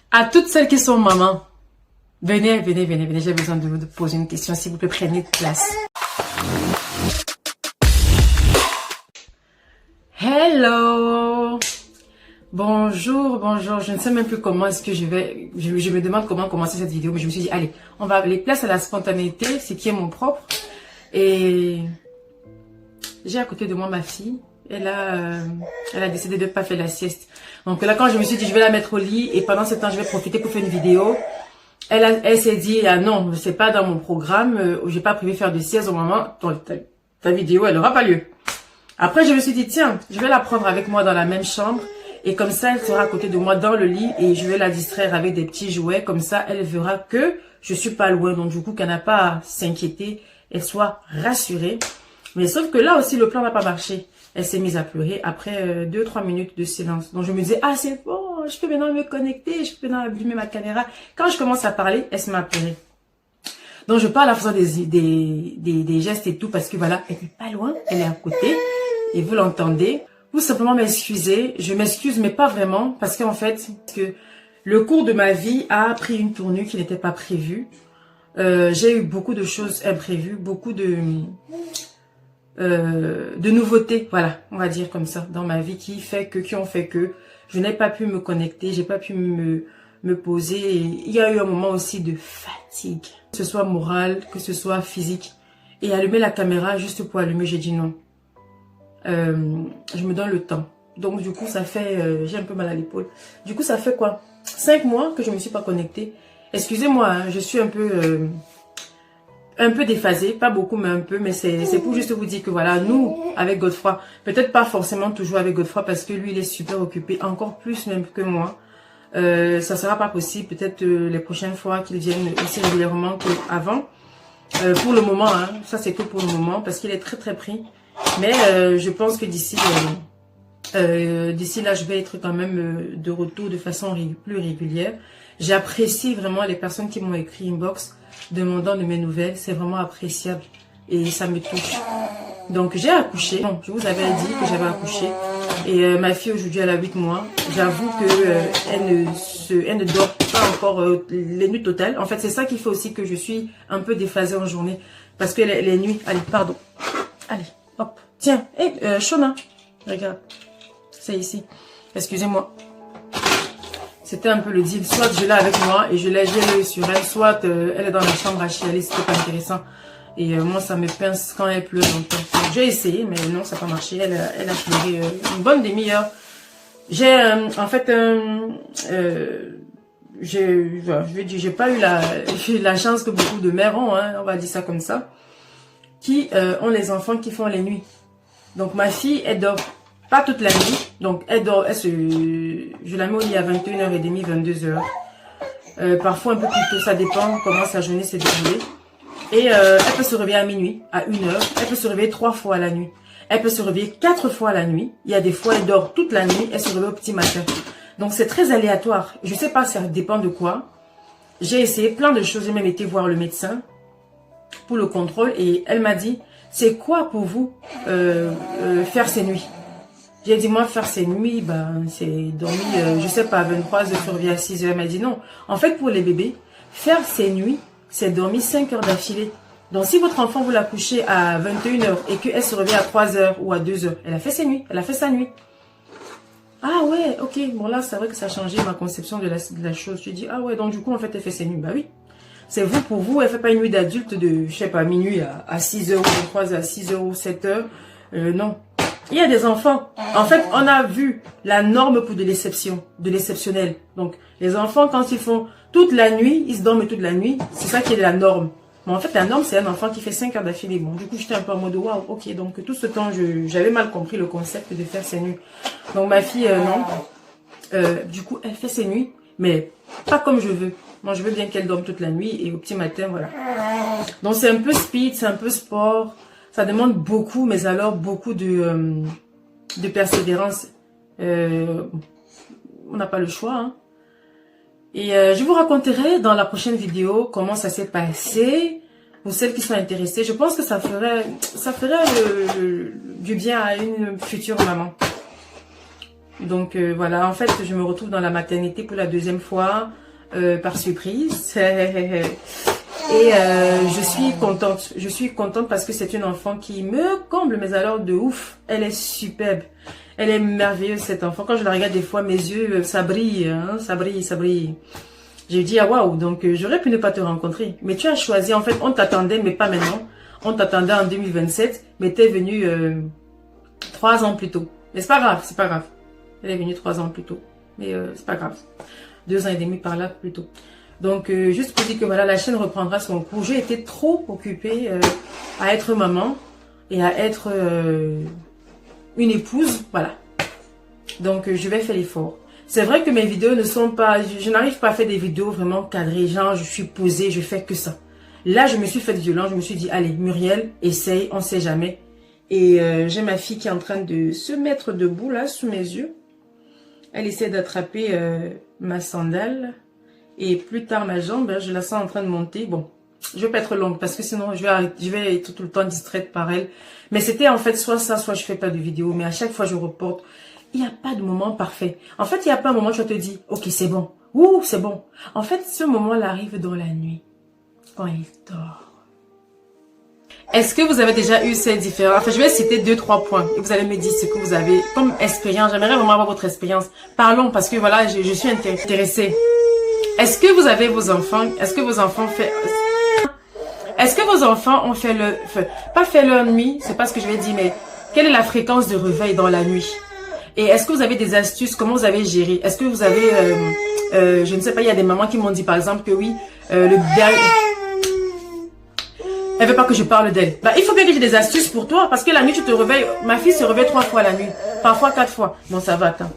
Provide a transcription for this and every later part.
À toutes celles qui sont mamans, venez, j'ai besoin de vous poser une question, s'il vous plaît, prenez place. Hello! Bonjour, je ne sais même plus comment est-ce que je me demande comment commencer cette vidéo, mais je me suis dit, allez, on va les places à la spontanéité, ce qui est mon propre. Et j'ai à côté de moi ma fille. Elle a décidé de ne pas faire la sieste. Donc là, quand je me suis dit, je vais la mettre au lit et pendant ce temps, je vais profiter pour faire une vidéo. Elle s'est dit, ah non, c'est pas dans mon programme, j'ai pas prévu faire de sieste au moment, ta vidéo, elle n'aura pas lieu. Après, je me suis dit, tiens, je vais la prendre avec moi dans la même chambre et comme ça, elle sera à côté de moi dans le lit et je vais la distraire avec des petits jouets. Comme ça, elle verra que je suis pas loin. Donc du coup, qu'elle n'a pas à s'inquiéter, elle soit rassurée. Mais sauf que là aussi, le plan n'a pas marché. Elle s'est mise à pleurer après 2-3 minutes de silence. Donc je me disais, ah c'est bon, je peux maintenant me connecter, je peux maintenant allumer ma caméra. Quand je commence à parler, elle se met à pleurer. Donc je parle en faisant des gestes et tout parce que voilà, elle n'est pas loin, elle est à côté et vous l'entendez. Vous simplement m'excuser, je m'excuse mais pas vraiment parce qu'en fait, le cours de ma vie a pris une tournure qui n'était pas prévue. J'ai eu beaucoup de choses imprévues, beaucoup de nouveautés, voilà, on va dire comme ça, dans ma vie qui ont fait que je n'ai pas pu me connecter, j'ai pas pu me poser. Et il y a eu un moment aussi de fatigue, que ce soit morale, que ce soit physique. Et allumer la caméra juste pour allumer, j'ai dit non. Je me donne le temps. Donc du coup, ça fait, j'ai un peu mal à l'épaule. Du coup, ça fait quoi? 5 mois que je me suis pas connectée. Excusez-moi, hein, je suis un peu déphasée, pas beaucoup mais un peu, mais c'est pour juste vous dire que voilà, nous avec Godefroy, peut-être pas forcément toujours avec Godefroy parce que lui il est super occupé, encore plus même que moi, ça sera pas possible, peut-être les prochaines fois qu'il vienne aussi régulièrement qu'avant. Pour le moment, hein, ça c'est que pour le moment parce qu'il est très très pris, mais je pense que d'ici là je vais être quand même de retour de façon plus régulière. J'apprécie vraiment les personnes qui m'ont écrit inbox demandant de mes nouvelles, c'est vraiment appréciable et ça me touche. Donc j'ai accouché, bon, je vous avais dit que j'avais accouché et ma fille aujourd'hui elle a 8 mois. J'avoue que elle ne dort pas encore les nuits totales. En fait c'est ça qui fait aussi que je suis un peu déphasée en journée parce que les nuits, allez pardon, allez hop, tiens, Shona, regarde, c'est ici, excusez-moi. C'était un peu le deal, soit je l'ai avec moi et je l'ai gelé sur elle, soit elle est dans la chambre à chialer, c'était pas intéressant. Et moi ça me pince quand elle pleure longtemps. J'ai essayé mais non ça n'a pas marché, elle a pleuré une bonne demi-heure. J'ai en fait j'ai pas eu la chance que beaucoup de mères ont, hein, on va dire ça comme ça, qui ont les enfants qui font les nuits. Donc ma fille elle dort pas toute la nuit, donc elle dort, je la mets au lit à 21h30, 22h. Parfois un peu plus tôt, ça dépend comment sa journée s'est déroulée. Et elle peut se réveiller à minuit, à 1h, elle peut se réveiller 3 fois à la nuit. Elle peut se réveiller 4 fois à la nuit. Il y a des fois, elle dort toute la nuit, elle se réveille au petit matin. Donc c'est très aléatoire. Je sais pas, ça dépend de quoi. J'ai essayé plein de choses, j'ai même été voir le médecin pour le contrôle et elle m'a dit, c'est quoi pour vous faire ces nuits? J'ai dit, moi, faire ces nuits, ben, c'est dormir, je sais pas, à 23h, se réveiller à 6h. Elle m'a dit non. En fait, pour les bébés, faire ces nuits, c'est dormir 5 heures d'affilée. Donc, si votre enfant, vous la couchez à 21h et qu'elle se réveille à 3h ou à 2h, elle a fait ses nuits, elle a fait sa nuit. Ah ouais, ok. Bon, là, c'est vrai que ça a changé ma conception de la chose. Je dis, ah ouais, donc du coup, en fait, elle fait ses nuits. Bah oui. C'est vous, pour vous, elle fait pas une nuit d'adulte de, je sais pas, minuit à 6h ou 23h à 6h ou 7h. Non. Il y a des enfants. En fait, on a vu la norme pour de l'exception, de l'exceptionnel. Donc, les enfants, quand ils font toute la nuit, ils se dorment toute la nuit. C'est ça qui est la norme. Mais en fait, la norme, c'est un enfant qui fait 5 heures d'affilée. Bon, du coup, j'étais un peu en mode, waouh, ok. Donc, tout ce temps, j'avais mal compris le concept de faire ses nuits. Donc, ma fille, non. Du coup, elle fait ses nuits, mais pas comme je veux. Moi, je veux bien qu'elle dorme toute la nuit et au petit matin, voilà. Donc, c'est un peu speed, c'est un peu sport. Ça demande beaucoup, mais alors beaucoup de persévérance. On n'a pas le choix. Hein. Et je vous raconterai dans la prochaine vidéo comment ça s'est passé. Pour celles qui sont intéressées, je pense que ça ferait du bien à une future maman. Donc voilà, en fait, je me retrouve dans la maternité pour la deuxième fois, par surprise. Et je suis contente parce que c'est une enfant qui me comble, mais alors de ouf. Elle est superbe. Elle est merveilleuse, cette enfant. Quand je la regarde des fois, mes yeux, ça brille, hein, ça brille, ça brille. J'ai dit, ah waouh, donc j'aurais pu ne pas te rencontrer. Mais tu as choisi, en fait, on t'attendait, mais pas maintenant. On t'attendait en 2027, mais t'es venu 3 ans plus tôt. Mais c'est pas grave, c'est pas grave. Elle est venue 3 ans plus tôt. Mais c'est pas grave. 2 ans et demi par là plus tôt. Donc, juste pour dire que voilà, la chaîne reprendra son cours. J'ai été trop occupée à être maman et à être une épouse. Voilà. Donc, je vais faire l'effort. C'est vrai que mes vidéos ne sont pas... Je n'arrive pas à faire des vidéos vraiment cadrées. Genre, je suis posée, je fais que ça. Là, je me suis faite violence. Je me suis dit, allez, Muriel, essaye, on sait jamais. Et j'ai ma fille qui est en train de se mettre debout, là, sous mes yeux. Elle essaie d'attraper ma sandale. Et plus tard, ma jambe, je la sens en train de monter. Bon, je vais pas être longue parce que sinon, je vais être tout le temps distraite par elle. Mais c'était en fait soit ça, soit je fais pas de vidéo. Mais à chaque fois, je reporte. Il n'y a pas de moment parfait. En fait, il n'y a pas un moment où je te dis, ok, c'est bon. Ouh, c'est bon. En fait, ce moment-là arrive dans la nuit, quand il dort. Est-ce que vous avez déjà eu ces différences? Enfin, je vais citer 2-3 points et vous allez me dire ce que vous avez comme expérience. J'aimerais vraiment avoir votre expérience. Parlons parce que voilà, je suis intéressée. Est-ce que vous avez vos enfants? Est-ce que vos enfants ont fait pas fait leur nuit? C'est pas ce que je vais dire, mais quelle est la fréquence de réveil dans la nuit? Et est-ce que vous avez des astuces? Comment vous avez géré? Est-ce que vous avez, je ne sais pas, il y a des mamans qui m'ont dit par exemple que oui, le dernier... Elle veut pas que je parle d'elle. Bah, il faut bien que j'ai des astuces pour toi, parce que la nuit tu te réveilles. Ma fille se réveille 3 fois la nuit, parfois 4 fois. Bon, ça va, attends.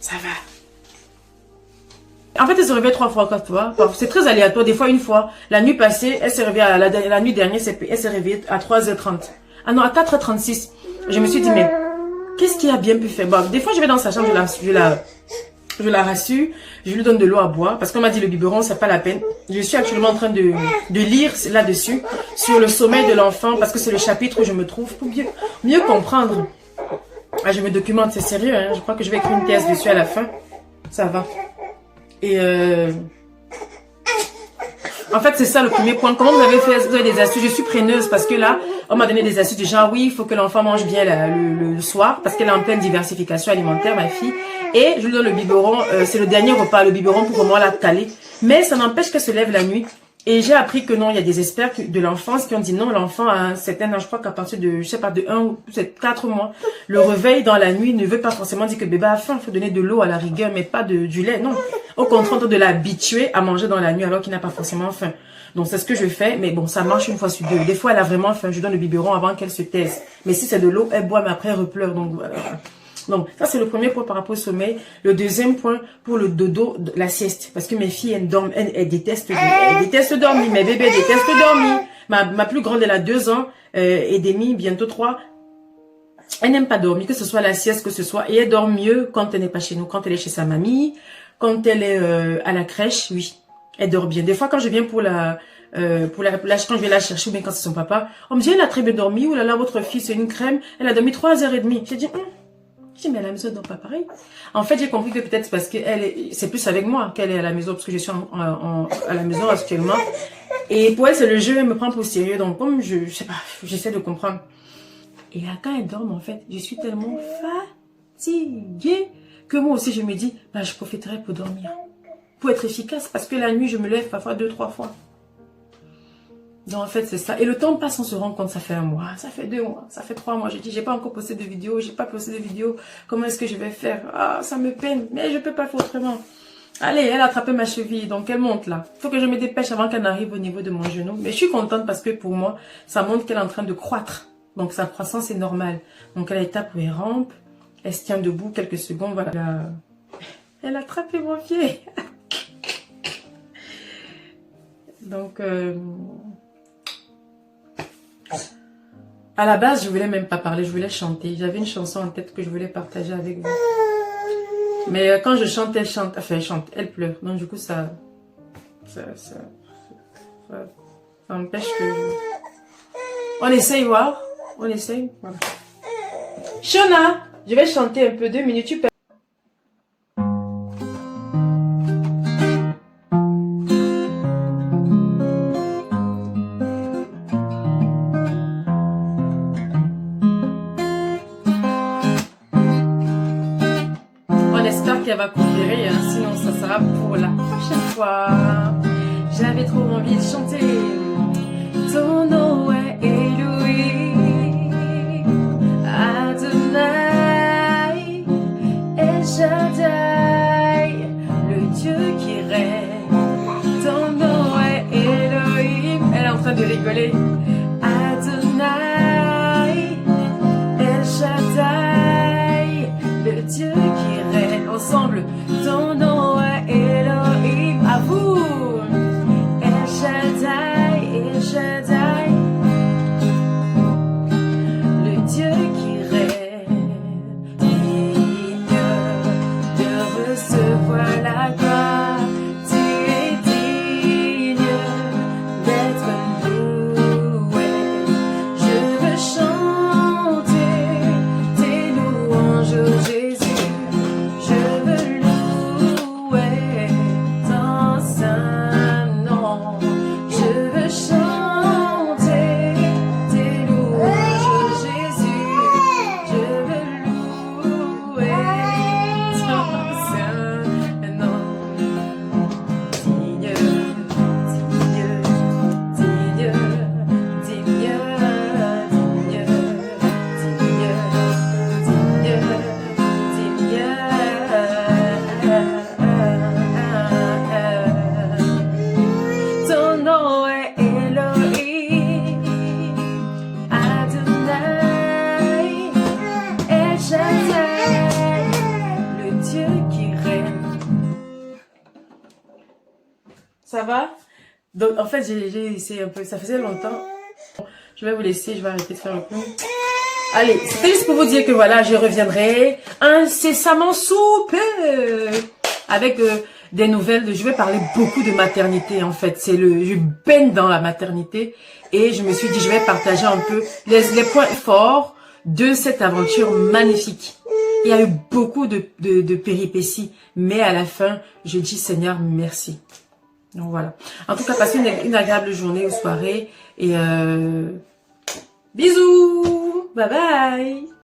Ça va. En fait, elle se réveille 3 fois, 4 fois. C'est très aléatoire. Des fois, une fois. La nuit passée, elle s'est réveillée la nuit dernière, elle s'est réveillée à 3h30. Ah non, à 4h36. Je me suis dit, mais qu'est-ce qu'il a bien pu faire? Bon, des fois, je vais dans sa chambre, je la rassure, je lui donne de l'eau à boire, parce qu'on m'a dit le biberon, c'est pas la peine. Je suis actuellement en train de lire là-dessus, sur le sommeil de l'enfant, parce que c'est le chapitre où je me trouve pour mieux comprendre. Ah, je me documente, c'est sérieux, hein. Je crois que je vais écrire une thèse dessus à la fin. Ça va. Et en fait, c'est ça le premier point. Comment vous avez fait? Vous avez des astuces? Je suis preneuse parce que là, on m'a donné des astuces du genre, oui, il faut que l'enfant mange bien le soir parce qu'elle est en pleine diversification alimentaire, ma fille. Et je lui donne le biberon, c'est le dernier repas, le biberon pour vraiment la caler. Mais ça n'empêche qu'elle se lève la nuit. Et j'ai appris que non, il y a des experts de l'enfance qui ont dit non, l'enfant a un certain âge, je crois qu'à partir de, je sais pas, de 1 ou 4 mois, le réveil dans la nuit ne veut pas forcément dire que le bébé a faim, il faut donner de l'eau à la rigueur, mais pas du lait, non. Au contraire, de l'habituer à manger dans la nuit alors qu'il n'a pas forcément faim. Donc c'est ce que je fais, mais bon, ça marche une fois sur 2. Des fois, elle a vraiment faim, je donne le biberon avant qu'elle se taise. Mais si c'est de l'eau, elle boit, mais après elle repleure, donc voilà. Donc, ça, c'est le premier point par rapport au sommeil. Le deuxième point, pour le dodo, la sieste. Parce que mes filles, elles dorment, elles détestent dormir. Mes bébés détestent dormir. Ma plus grande, elle a 2 ans et demi, bientôt 3. Elle n'aime pas dormir, que ce soit la sieste, que ce soit. Et elle dort mieux quand elle n'est pas chez nous, quand elle est chez sa mamie, quand elle est à la crèche, oui. Elle dort bien. Des fois, quand je viens quand je vais la chercher, ou bien quand c'est son papa, on me dit, elle a très bien dormi, ou là, votre fille, c'est une crème, elle a dormi 3h30. J'ai dit, mais à la maison, elle dort pas pareil. En fait, j'ai compris que peut-être parce que c'est plus avec moi qu'elle est à la maison, parce que je suis à la maison actuellement. Et pour elle, c'est le jeu, elle me prend pour sérieux. Donc, comme je sais pas, j'essaie de comprendre. Et là, quand elle dort, en fait, je suis tellement fatiguée que moi aussi, je me dis, bah, je profiterai pour dormir. Pour être efficace, parce que la nuit, je me lève parfois 2-3 fois. Donc en fait c'est ça. Et le temps passe, on se rend compte, ça fait 1 mois, ça fait 2 mois, ça fait 3 mois. Je dis, j'ai pas encore posté de vidéo, j'ai pas posté de vidéo. Comment est-ce que je vais faire? Ah, ça me peine, mais je peux pas faire autrement. Allez, elle a attrapé ma cheville, donc elle monte là. Faut que je me dépêche avant qu'elle n'arrive au niveau de mon genou. Mais je suis contente parce que pour moi, ça montre qu'elle est en train de croître. Donc sa croissance est normale. Donc elle a étape où elle rampe, elle se tient debout quelques secondes, voilà. Elle a attrapé mon pied. Donc... à la base, je voulais même pas parler, je voulais chanter. J'avais une chanson en tête que je voulais partager avec vous. Mais quand je chante, elle chante. Enfin, elle chante, elle pleure. Donc du coup, ça empêche que... On essaye, voir. On essaye, voilà. Shona, je vais chanter un peu 2 minutes. Tu peux... On espère qu'elle va coopérer, hein, sinon ça sera pour la prochaine fois. J'avais trop envie de chanter. Ton nom est Elohim, Adonai, El Shaddai, le Dieu qui règne. Ton nom est Elohim. Elle est en train de rigoler. Adonai, El Shaddai, le Dieu qui règne. Ensemble, ton nom est Elohim. À vous. El Shaddai, El Shaddai, le Dieu qui règne, digne de recevoir la gloire. Tu es digne d'être loué. Je veux chanter tes louanges, oh Jésus. Je veux louer ton saint nom. Je veux chanter tes louanges, oh Jésus. Je veux louer ton saint nom. Digne, digne, digne, digne, ton nom est Elohim, Adonai, El Shaddai, le Dieu qui règne. Ça va? Donc en fait j'ai essayé un peu, ça faisait longtemps. Je vais vous laisser, je vais arrêter de faire le clown. Allez, c'était juste pour vous dire que voilà, je reviendrai incessamment sous peu avec des nouvelles. Je vais parler beaucoup de maternité en fait. Je baigne dans la maternité et je me suis dit je vais partager un peu les points forts de cette aventure magnifique. Il y a eu beaucoup de péripéties, mais à la fin, je dis Seigneur merci. Donc voilà. En tout cas, passez une agréable journée ou soirée et bisous, bye bye.